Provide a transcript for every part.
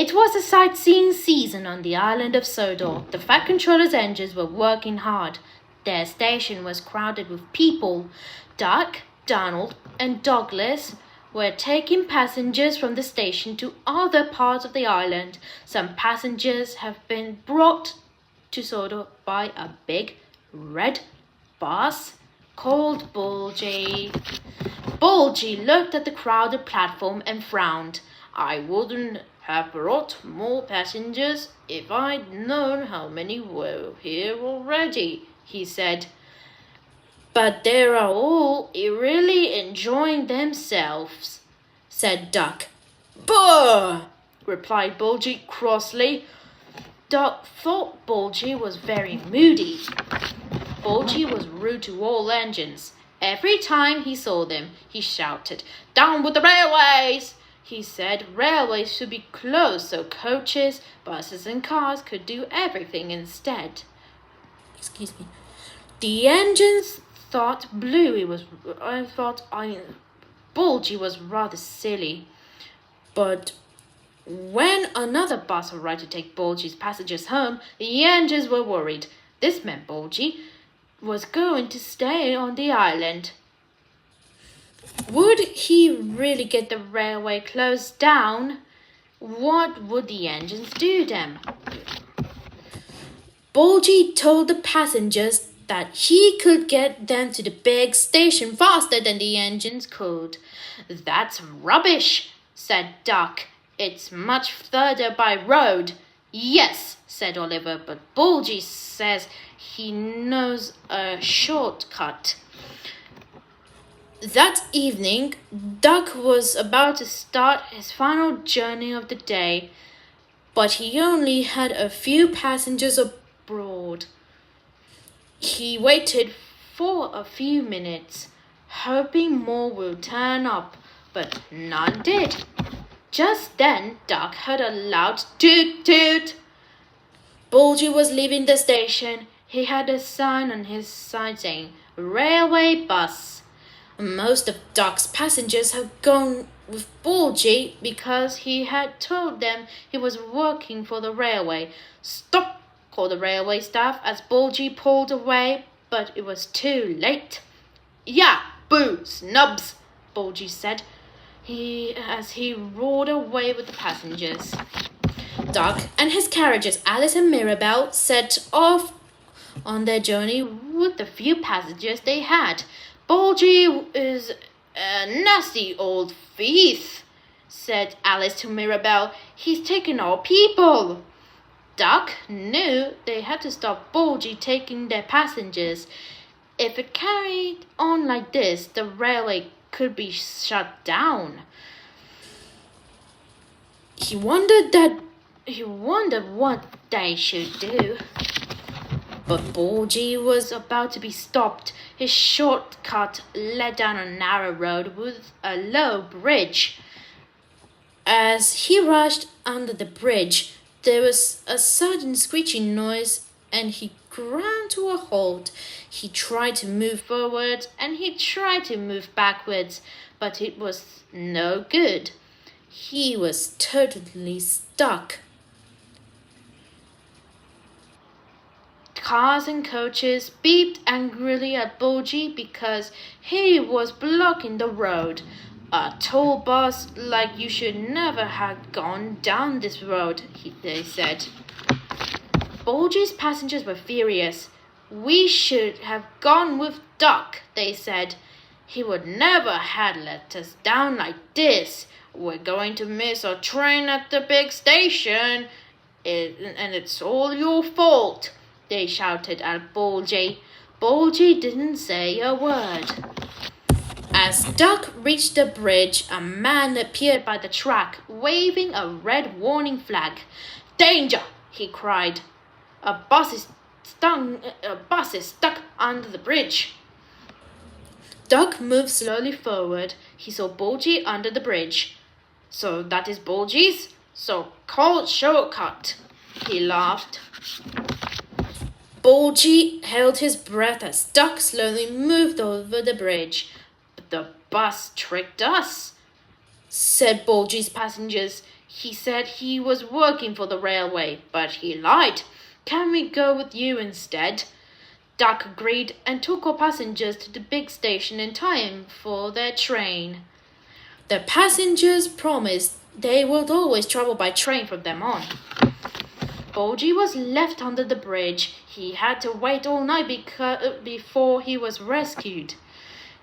It was a sightseeing season on the island of Sodor. The Fat Controller's engines were working hard. Their station was crowded with people. Duck, Donald, and Douglas were taking passengers from the station to other parts of the island. Some passengers have been brought to Sodor by a big red bus called Bulgy. Bulgy looked at the crowded platform and frowned. I wouldn't have brought more passengers if I'd known how many were here already, he said. But they are all really enjoying themselves, said Duck. Bah! replied Bulgy crossly. Duck thought Bulgy was very moody. Bulgy was rude to all engines. Every time he saw them, he shouted, Down with the railways! He said railways should be closed so coaches, buses and cars could do everything instead. The engines thought Bulgy was rather silly. But when another bus arrived to take Bulgy's passengers home, the engines were worried. This meant Bulgy was going to stay on the island. Would he really get the railway closed down? What would the engines do then? Bulgy told the passengers that he could get them to the big station faster than the engines could. That's rubbish, said Duck. It's much further by road. Yes, said Oliver, but Bulgy says he knows a shortcut. That evening, Duck was about to start his final journey of the day, but he only had a few passengers aboard. He waited for a few minutes, hoping more would turn up, but none did. Just then, Duck heard a loud toot-toot. Bulgy was leaving the station. He had a sign on his side saying, Railway Bus. Most of Duck's passengers had gone with Bulgy because he had told them he was working for the railway. Stop, called the railway staff as Bulgy pulled away, but it was too late. Yeah, boo, snubs, Bulgy said as he roared away with the passengers. Duck and his carriages, Alice and Mirabel, set off on their journey with the few passengers they had. Bulgy is a nasty old thief, said Alice to Mirabel. He's taken our people. Duck knew they had to stop Bulgy taking their passengers. If it carried on like this, the railway could be shut down. He wondered what they should do. But Bulgy was about to be stopped. His shortcut led down a narrow road with a low bridge. As he rushed under the bridge, there was a sudden screeching noise and he ground to a halt. He tried to move forward and he tried to move backwards, but it was no good. He was totally stuck. Cars and coaches beeped angrily at Bulgy because he was blocking the road. A tall bus like you should never have gone down this road, they said. Bulgy's passengers were furious. We should have gone with Duck, they said. He would never have let us down like this. We're going to miss our train at the big station, and it's all your fault, they shouted at Bulgy. Bulgy didn't say a word. As Duck reached the bridge, a man appeared by the track, waving a red warning flag. Danger! He cried. A bus is stuck under the bridge. Duck moved slowly forward. He saw Bulgy under the bridge. So that is Bulgy's so-called shortcut. He laughed. Bulgy held his breath as Duck slowly moved over the bridge. But the bus tricked us, said Bulgy's passengers. He said he was working for the railway, but he lied. Can we go with you instead? Duck agreed and took all passengers to the big station in time for their train. The passengers promised they would always travel by train from then on. Bulgy was left under the bridge. He had to wait all night before he was rescued.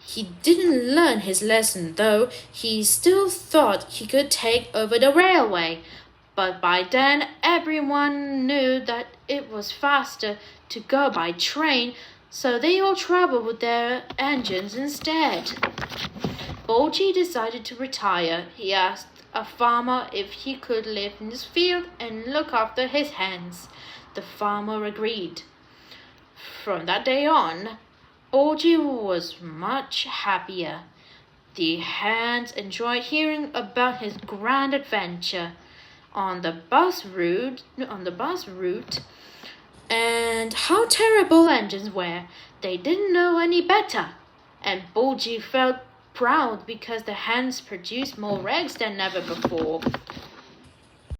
He didn't learn his lesson, though. He still thought he could take over the railway. But by then, everyone knew that it was faster to go by train, so they all traveled with their engines instead. Bulgy decided to retire. He asked a farmer if he could live in his field and look after his hens. The farmer agreed. From that day on, Bulgy was much happier. The hens enjoyed hearing about his grand adventure on the bus route and how terrible engines were. They didn't know any better, and Bulgy felt proud because the hens produced more eggs than ever before.